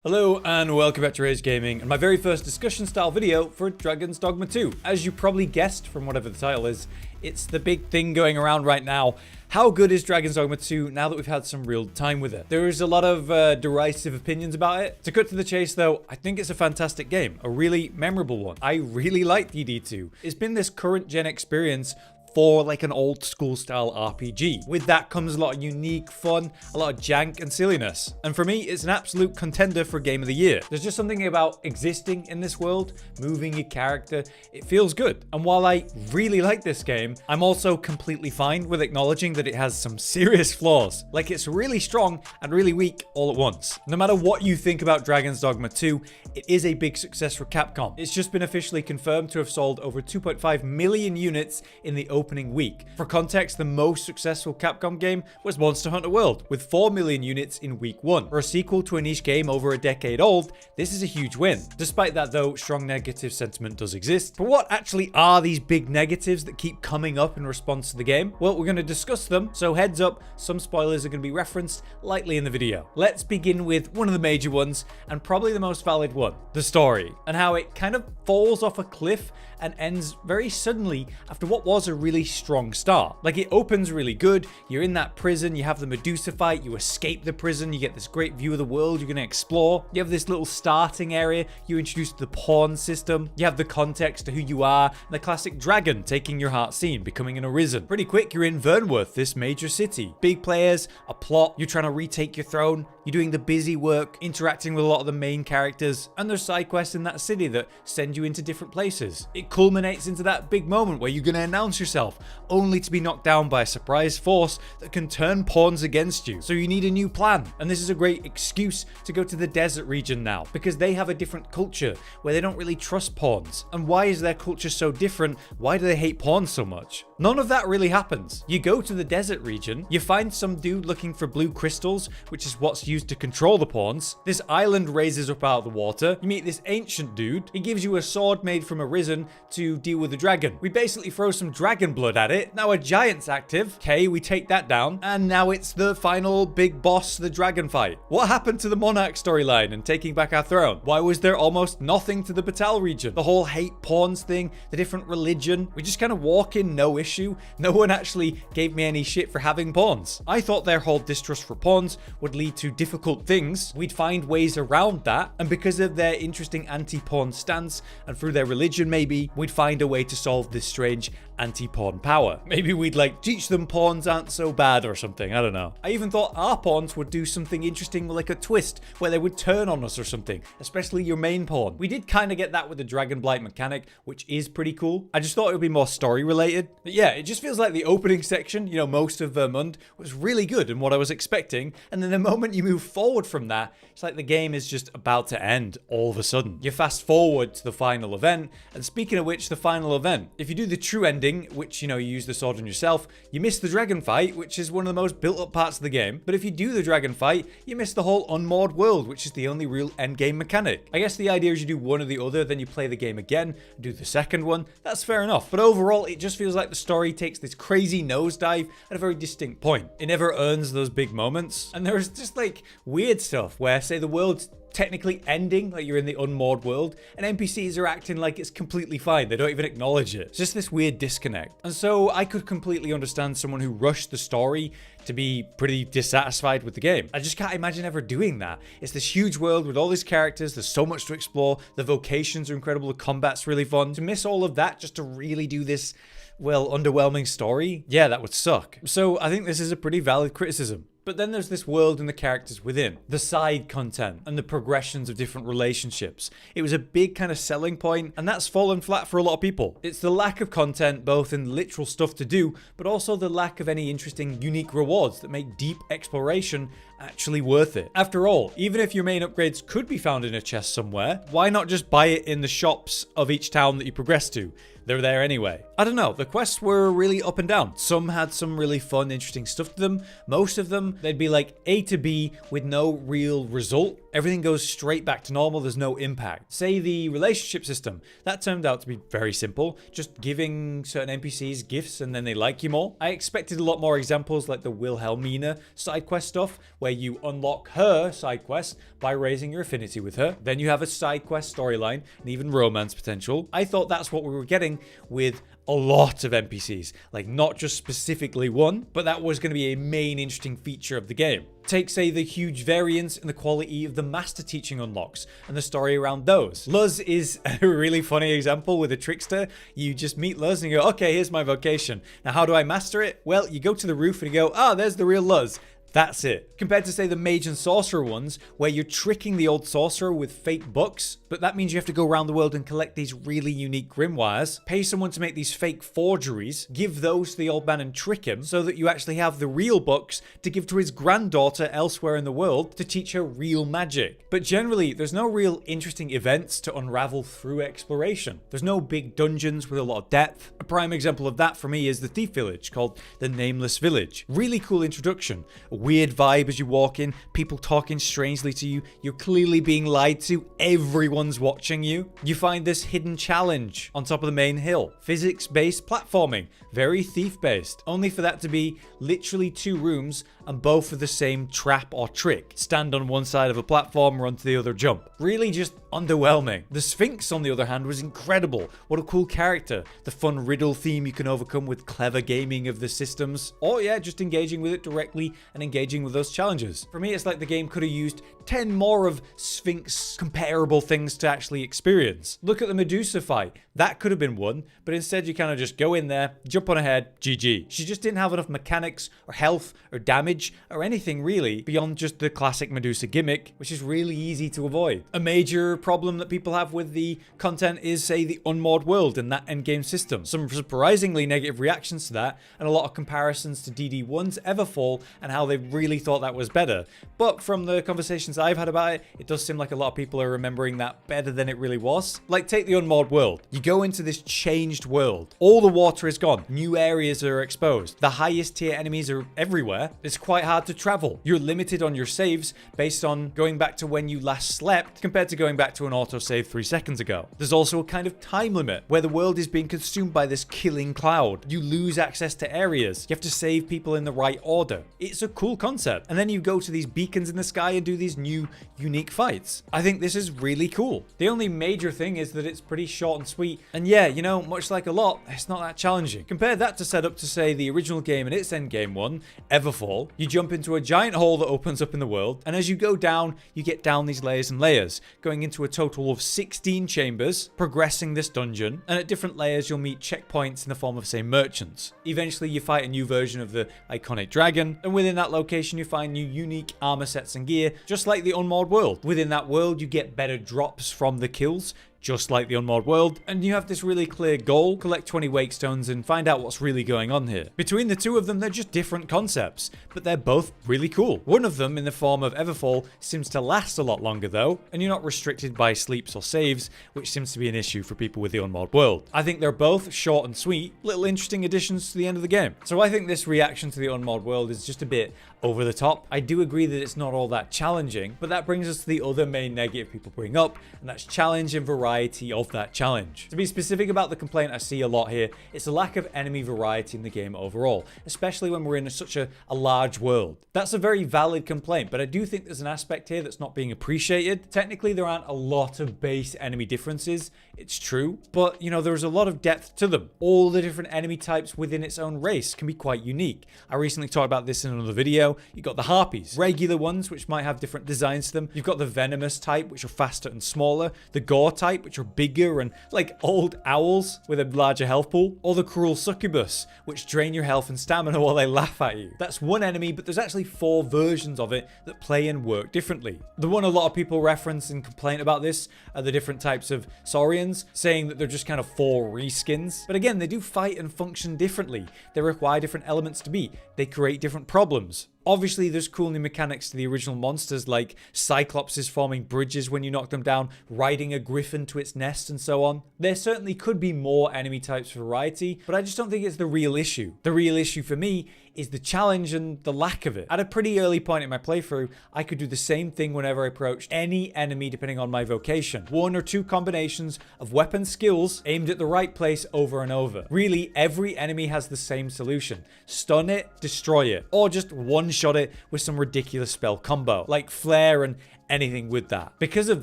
Hello and welcome back to Rage Gaming and my very first discussion style video for Dragons Dogma 2. As you probably guessed from whatever the title is, it's the big thing going around right now. How good is Dragons Dogma 2 now that we've had some real time with it? There is a lot of derisive opinions about it. To cut to the chase though, I think it's a fantastic game, a really memorable one. I really like DD2. It's been this current gen experience for like an old school style RPG. With that comes a lot of unique fun, a lot of jank and silliness. And for me, it's an absolute contender for Game of the Year. There's just something about existing in this world, moving your character, it feels good. And while I really like this game, I'm also completely fine with acknowledging that it has some serious flaws. Like it's really strong and really weak all at once. No matter what you think about Dragons Dogma 2, it is a big success for Capcom. It's just been officially confirmed to have sold over 2.5 million units in the opening week. For context, the most successful Capcom game was Monster Hunter World, with 4 million units in week 1. For a sequel to a niche game over a decade old, this is a huge win. Despite that though, strong negative sentiment does exist. But what actually are these big negatives that keep coming up in response to the game? Well, we're going to discuss them, so heads up, some spoilers are going to be referenced lightly in the video. Let's begin with one of the major ones, and probably the most valid one, the story, and how it kind of falls off a cliff and ends very suddenly after what was a really strong start. Like it opens really good, you're in that prison, you have the Medusa fight, you escape the prison, you get this great view of the world you're going to explore, you have this little starting area, you're introduced to the pawn system, you have the context to who you are, and the classic dragon taking your heart scene, becoming an arisen. Pretty quick, you're in Vernworth, this major city. Big players, a plot, you're trying to retake your throne, you're doing the busy work, interacting with a lot of the main characters, and there's side quests in that city that send you into different places. It culminates into that big moment where you're going to announce yourself, only to be knocked down by a surprise force that can turn pawns against you. So you need a new plan. And this is a great excuse to go to the desert region now, because they have a different culture where they don't really trust pawns. And why is their culture so different? Why do they hate pawns so much? None of that really happens. You go to the desert region, you find some dude looking for blue crystals, which is what's used to control the pawns. This island raises up out of the water. You meet this ancient dude. He gives you a sword made from arisen to deal with the dragon. We basically throw some dragon blood at it. Now a giant's active. Okay, we take that down. And now it's the final big boss, the dragon fight. What happened to the monarch storyline and taking back our throne? Why was there almost nothing to the Batal region? The whole hate pawns thing, the different religion. We just kind of walk in, no issue. No one actually gave me any shit for having pawns. I thought their whole distrust for pawns would lead to difficult things. We'd find ways around that. And because of their interesting anti-pawn stance and through their religion maybe, we'd find a way to solve this strange anti-pawn power. Maybe we'd like teach them pawns aren't so bad or something, I don't know. I even thought our pawns would do something interesting with like a twist where they would turn on us or something, especially your main pawn. We did kind of get that with the Dragon Blight mechanic, which is pretty cool. I just thought it would be more story related. But yeah, it just feels like the opening section, you know, most of Vermund was really good and what I was expecting. And then the moment you move forward from that, it's like the game is just about to end all of a sudden. You fast forward to the final event, and speaking of which, the final event, if you do the true ending, which, you know, you use the sword on yourself, you miss the dragon fight, which is one of the most built up parts of the game. But if you do the dragon fight, you miss the whole Unmoored World, which is the only real endgame mechanic. I guess the idea is you do one or the other, then you play the game again, do the second one. That's fair enough. But overall, it just feels like the story takes this crazy nosedive at a very distinct point. It never earns those big moments. And there's just like weird stuff where, say, the world's technically ending, like you're in the Unmoored World, and NPCs are acting like it's completely fine. They don't even acknowledge it. It's just this weird disconnect. And so I could completely understand someone who rushed the story to be pretty dissatisfied with the game. I just can't imagine ever doing that. It's this huge world with all these characters. There's so much to explore. The vocations are incredible. The combat's really fun. To miss all of that just to really do this, well, underwhelming story, yeah, that would suck. So I think this is a pretty valid criticism. But then there's this world and the characters within, the side content and the progressions of different relationships. It was a big kind of selling point, and that's fallen flat for a lot of people. It's the lack of content, both in literal stuff to do, but also the lack of any interesting, unique rewards that make deep exploration actually worth it. After all, even if your main upgrades could be found in a chest somewhere, why not just buy it in the shops of each town that you progress to? they're there anyway. I don't know, the quests were really up and down. Some had some really fun, interesting stuff to them. Most of them, they'd be like A to B with no real result. Everything goes straight back to normal, there's no impact. Say the relationship system, that turned out to be very simple, just giving certain NPCs gifts and then they like you more. I expected a lot more examples like the Wilhelmina side quest stuff, where you unlock her side quest by raising your affinity with her. Then you have a side quest storyline and even romance potential. I thought that's what we were getting with a lot of NPCs, like not just specifically one, but that was going to be a main interesting feature of the game. Take, say, the huge variance in the quality of the master teaching unlocks and the story around those. Luz is a really funny example with a trickster. You just meet Luz and you go, okay, here's my vocation. Now, how do I master it? Well, you go to the roof and you go, ah, there's the real Luz. That's it. Compared to, say, the mage and sorcerer ones, where you're tricking the old sorcerer with fake books, but that means you have to go around the world and collect these really unique grimoires, pay someone to make these fake forgeries, give those to the old man and trick him, so that you actually have the real books to give to his granddaughter elsewhere in the world to teach her real magic. But generally, there's no real interesting events to unravel through exploration. There's no big dungeons with a lot of depth. A prime example of that for me is the thief village called the Nameless Village. Really cool introduction. Weird vibe as you walk in, people talking strangely to you, you're clearly being lied to, everyone's watching you. You find this hidden challenge on top of the main hill. Physics-based platforming, very thief-based, only for that to be literally 2 rooms and both of the same trap or trick. Stand on one side of a platform, run to the other, jump. Really just underwhelming. The Sphinx, on the other hand, was incredible. What a cool character. The fun riddle theme you can overcome with clever gaming of the systems. Or yeah, just engaging with it directly and engaging with those challenges. For me, it's like the game could have used 10 more of Sphinx comparable things to actually experience. Look at the Medusa fight. That could have been one, but instead you kind of just go in there, jump on ahead, GG. She just didn't have enough mechanics or health or damage or anything really beyond just the classic Medusa gimmick, which is really easy to avoid. A major problem that people have with the content is, say, the Unmoored World and that endgame system. Some surprisingly negative reactions to that, and a lot of comparisons to DD1's Everfall and how they really thought that was better. But from the conversations I've had about it, it does seem like a lot of people are remembering that better than it really was. Like, take the Unmoored World. You go into this changed world. All the water is gone. New areas are exposed. The highest tier enemies are everywhere. It's quite hard to travel. You're limited on your saves based on going back to when you last slept compared to going back to an autosave 3 seconds ago. There's also a kind of time limit where the world is being consumed by this killing cloud. You lose access to areas. You have to save people in the right order. It's a cool concept. And then you go to these beacons in the sky and do these new unique fights. I think this is really cool. The only major thing is that it's pretty short and sweet. And yeah, you know, much like a lot, it's not that challenging. Compare that to set up to, say, the original game and its endgame one, Everfall. You jump into a giant hole that opens up in the world, and as you go down, you get down these layers and layers, going into a total of 16 chambers, progressing this dungeon, and at different layers you'll meet checkpoints in the form of, say, merchants. Eventually you fight a new version of the iconic dragon, and within that location you find new unique armor sets and gear, just like the Unmoored World. Within that world you get better drops from the kills, just like the Unmoored World, and you have this really clear goal: collect 20 wake stones and find out what's really going on here. Between the two of them, they're just different concepts, but they're both really cool. One of them, in the form of Everfall, seems to last a lot longer though, and you're not restricted by sleeps or saves, which seems to be an issue for people with the Unmoored World. I think they're both short and sweet, little interesting additions to the end of the game. So I think this reaction to the Unmoored World is just a bit over the top. I do agree that it's not all that challenging, but that brings us to the other main negative people bring up, and that's challenge and variety of that challenge. To be specific about the complaint I see a lot here, it's a lack of enemy variety in the game overall, especially when we're in such a large world. That's a very valid complaint, but I do think there's an aspect here that's not being appreciated. Technically, there aren't a lot of base enemy differences, it's true, but you know, there's a lot of depth to them. All the different enemy types within its own race can be quite unique. I recently talked about this in another video. You've got the harpies, regular ones, which might have different designs to them. You've got the venomous type, which are faster and smaller, the gore type, which are bigger and like old owls with a larger health pool, or the cruel succubus, which drain your health and stamina while they laugh at you. That's one enemy, but there's actually 4 versions of it that play and work differently. The one a lot of people reference and complain about this are the different types of saurians, saying that they're just kind of 4 reskins. But again, they do fight and function differently. They require different elements to beat. They create different problems. Obviously, there's cool new mechanics to the original monsters, like cyclopses forming bridges when you knock them down, riding a griffin to its nest, and so on. There certainly could be more enemy types for variety, but I just don't think it's the real issue. The real issue for me is the challenge and the lack of it. At a pretty early point in my playthrough, I could do the same thing whenever I approached any enemy depending on my vocation. 1 or 2 combinations of weapon skills aimed at the right place over and over. Really, every enemy has the same solution. Stun it, destroy it, or just one-shot it with some ridiculous spell combo, like flare and anything with that. Because of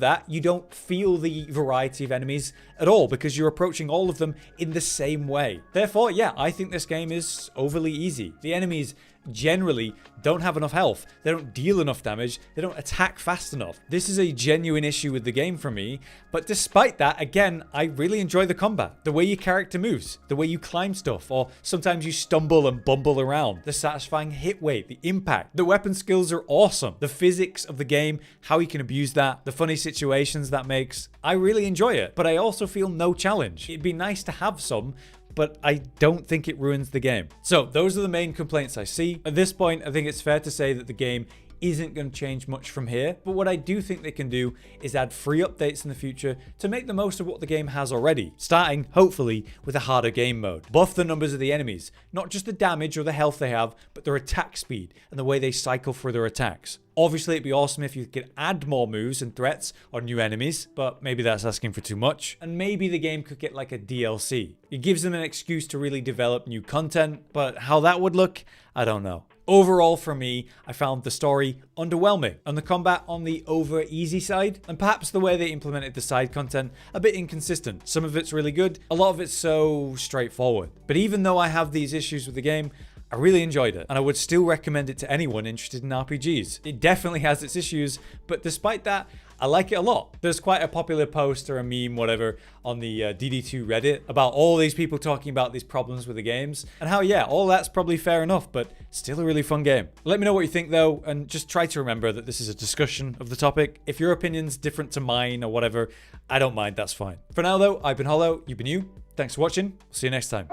that, you don't feel the variety of enemies at all because you're approaching all of them in the same way. Therefore, yeah, I think this game is overly easy. The enemies generally don't have enough health, they don't deal enough damage, they don't attack fast enough. This is a genuine issue with the game for me, but despite that, again, I really enjoy the combat. The way your character moves, the way you climb stuff, or sometimes you stumble and bumble around, the satisfying hit rate, the impact. The weapon skills are awesome. The physics of the game, how you can abuse that, the funny situations that makes. I really enjoy it, but I also feel no challenge. It'd be nice to have some, but I don't think it ruins the game. So those are the main complaints I see. At this point, I think it's fair to say that the game isn't going to change much from here, but what I do think they can do is add free updates in the future to make the most of what the game has already, starting, hopefully, with a harder game mode. Buff the numbers of the enemies, not just the damage or the health they have, but their attack speed and the way they cycle through their attacks. Obviously, it'd be awesome if you could add more moves and threats or new enemies, but maybe that's asking for too much. And maybe the game could get like a DLC. It gives them an excuse to really develop new content, but how that would look, I don't know. Overall, for me, I found the story underwhelming, and the combat on the over easy side, and perhaps the way they implemented the side content a bit inconsistent. Some of it's really good, a lot of it's so straightforward. But even though I have these issues with the game, I really enjoyed it, and I would still recommend it to anyone interested in RPGs. It definitely has its issues, but despite that, I like it a lot. There's quite a popular post or a meme, whatever, on the DD2 Reddit about all these people talking about these problems with the games, and how, yeah, all that's probably fair enough, but still a really fun game. Let me know what you think, though, and just try to remember that this is a discussion of the topic. If your opinion's different to mine or whatever, I don't mind, that's fine. For now, though, I've been Hollow, you've been you. Thanks for watching. See you next time.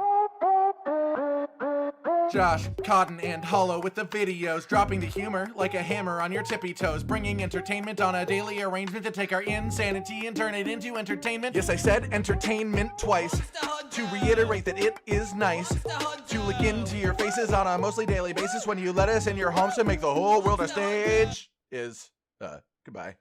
Josh, Cotton, and Hollow with the videos, dropping the humor like a hammer on your tippy toes, bringing entertainment on a daily arrangement to take our insanity and turn it into entertainment. Yes, I said entertainment twice, to reiterate that it is nice to look into your faces on a mostly daily basis when you let us in your homes to make the whole world a stage. Goodbye.